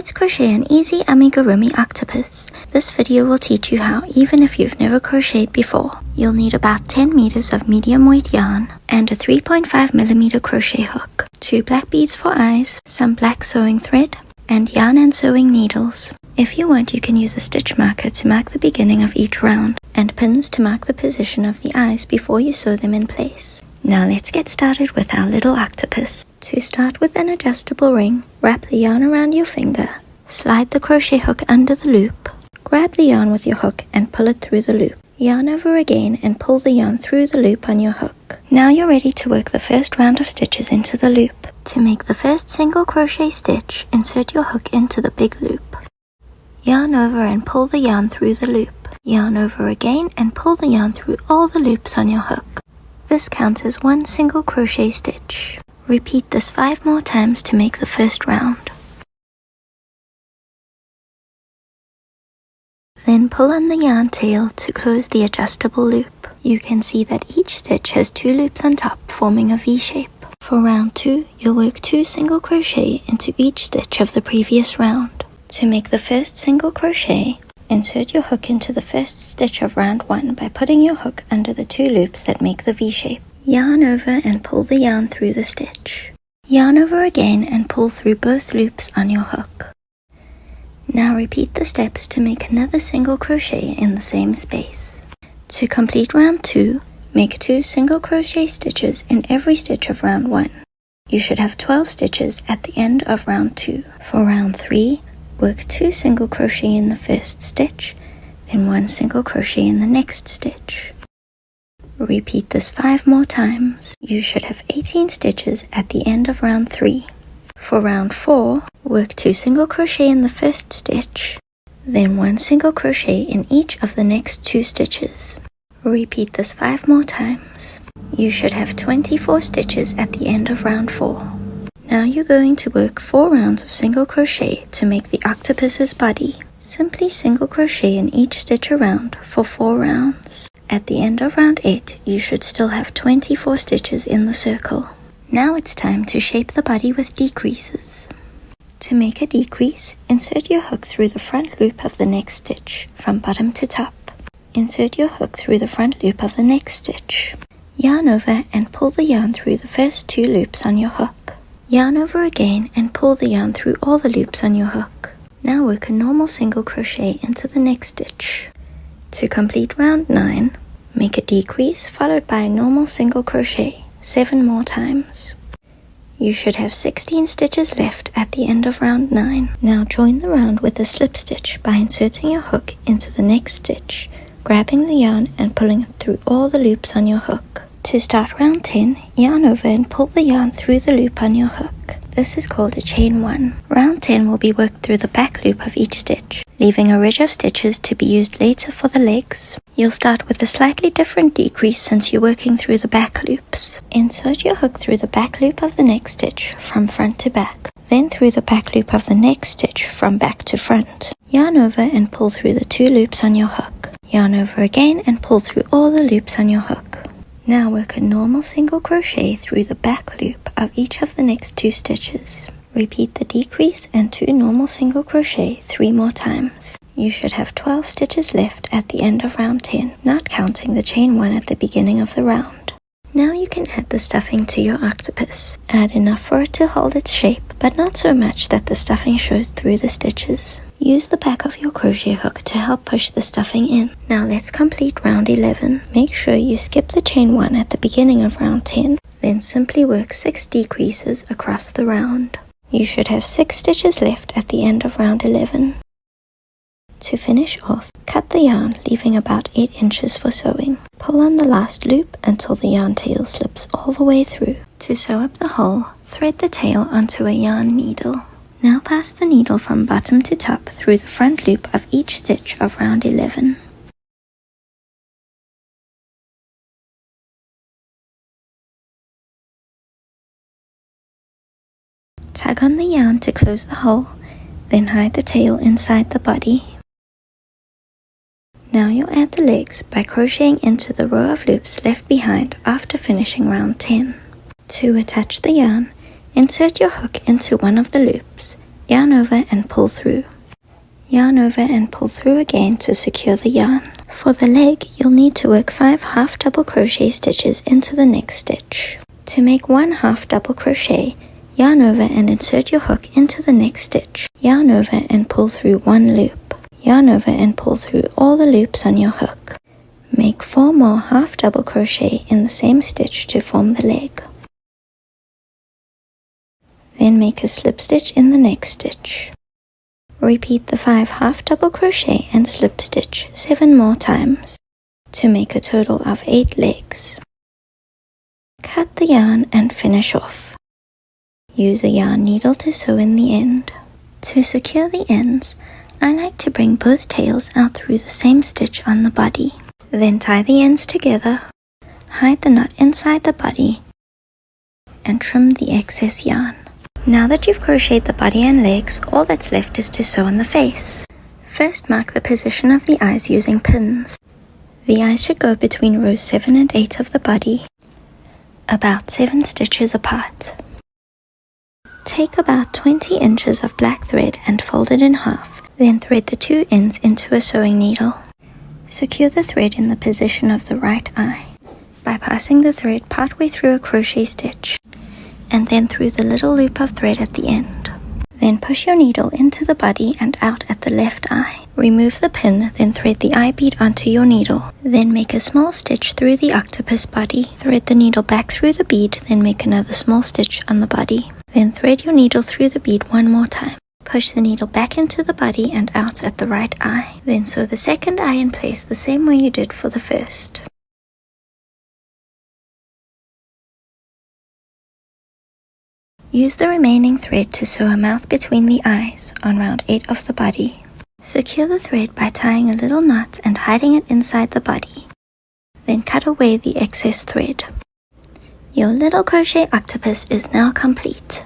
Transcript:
Let's crochet an easy amigurumi octopus. This video will teach you how, even if you've never crocheted before. You'll need about 10 meters of medium weight yarn and a 3.5mm crochet hook, 2 black beads for eyes, some black sewing thread, and yarn and sewing needles. If you want, you can use a stitch marker to mark the beginning of each round and pins to mark the position of the eyes before you sew them in place. Now let's get started with our little octopus. To start with an adjustable ring, wrap the yarn around your finger, slide the crochet hook under the loop, grab the yarn with your hook and pull it through the loop. Yarn over again and pull the yarn through the loop on your hook. Now you're ready to work the first round of stitches into the loop. To make the first single crochet stitch, insert your hook into the big loop. Yarn over and pull the yarn through the loop. Yarn over again and pull the yarn through all the loops on your hook. This counts as one single crochet stitch. Repeat this 5 more times to make the first round. Then pull on the yarn tail to close the adjustable loop. You can see that each stitch has 2 loops on top, forming a V shape. For round 2, you'll work 2 single crochet into each stitch of the previous round. To make the first single crochet, insert your hook into the first stitch of round 1 by putting your hook under the 2 loops that make the V shape. Yarn over and pull the yarn through the stitch. Yarn over again and pull through both loops on your hook. Now repeat the steps to make another single crochet in the same space. To complete round 2, make 2 single crochet stitches in every stitch of round 1. You should have 12 stitches at the end of round 2. For round 3, work 2 single crochet in the first stitch, then 1 single crochet in the next stitch. Repeat this 5 more times. You should have 18 stitches at the end of round 3. For round 4, work 2 single crochet in the first stitch, then 1 single crochet in each of the next 2 stitches. Repeat this 5 more times. You should have 24 stitches at the end of round 4. Now you're going to work 4 rounds of single crochet to make the octopus's body. Simply single crochet in each stitch around for 4 rounds. At the end of round 8, you should still have 24 stitches in the circle. Now it's time to shape the body with decreases. To make a decrease, insert your hook through the front loop of the next stitch, from bottom to top. Insert your hook through the front loop of the next stitch. Yarn over and pull the yarn through the first 2 loops on your hook. Yarn over again and pull the yarn through all the loops on your hook. Now work a normal single crochet into the next stitch. To complete round 9, make a decrease followed by a normal single crochet 7 more times. You should have 16 stitches left at the end of round 9. Now join the round with a slip stitch by inserting your hook into the next stitch, grabbing the yarn and pulling it through all the loops on your hook. To start round 10, yarn over and pull the yarn through the loop on your hook. This is called a chain 1. Round 10 will be worked through the back loop of each stitch, leaving a ridge of stitches to be used later for the legs. You'll start with a slightly different decrease since you're working through the back loops. Insert your hook through the back loop of the next stitch from front to back, then through the back loop of the next stitch from back to front. Yarn over and pull through the 2 loops on your hook. Yarn over again and pull through all the loops on your hook. Now work a normal single crochet through the back loop of each of the next 2 stitches. Repeat the decrease and 2 normal single crochet 3 more times. You should have 12 stitches left at the end of round 10, not counting the chain 1 at the beginning of the round. Now you can add the stuffing to your octopus. Add enough for it to hold its shape, but not so much that the stuffing shows through the stitches. Use the back of your crochet hook to help push the stuffing in. Now let's complete round 11. Make sure you skip the chain 1 at the beginning of round 10, then simply work 6 decreases across the round. You should have 6 stitches left at the end of round 11. To finish off, cut the yarn, leaving about 8 inches for sewing. Pull on the last loop until the yarn tail slips all the way through. To sew up the hole, thread the tail onto a yarn needle. Now pass the needle from bottom to top through the front loop of each stitch of round 11. Tug on the yarn to close the hole, then hide the tail inside the body. Now you'll add the legs by crocheting into the row of loops left behind after finishing round 10. To attach the yarn, insert your hook into one of the loops, Yarn over and pull through. Yarn over and pull through again to secure the yarn. For the leg, you'll need to work 5 half double crochet stitches into the next stitch. To make 1 half double crochet, yarn over and insert your hook into the next stitch. Yarn over and pull through 1 loop. Yarn over and pull through all the loops on your hook. Make 4 more half double crochet in the same stitch to form the leg. Then make a slip stitch in the next stitch. Repeat the 5 half double crochet and slip stitch 7 more times to make a total of 8 legs. Cut the yarn and finish off. Use a yarn needle to sew in the end. To secure the ends, I like to bring both tails out through the same stitch on the body. Then tie the ends together, hide the knot inside the body, and trim the excess yarn. Now that you've crocheted the body and legs, all that's left is to sew on the face. First, mark the position of the eyes using pins. The eyes should go between rows 7 and 8 of the body, about 7 stitches apart. Take about 20 inches of black thread and fold it in half, then thread the 2 ends into a sewing needle. Secure the thread in the position of the right eye by passing the thread partway through a crochet stitch, and then through the little loop of thread at the end. Then push your needle into the body and out at the left eye. Remove the pin, then thread the eye bead onto your needle. Then make a small stitch through the octopus body. Thread the needle back through the bead, then make another small stitch on the body. Then thread your needle through the bead one more time. Push the needle back into the body and out at the right eye. Then sew the second eye in place the same way you did for the first. Use the remaining thread to sew a mouth between the eyes on round 8 of the body. Secure the thread by tying a little knot and hiding it inside the body. Then cut away the excess thread. Your little crochet octopus is now complete.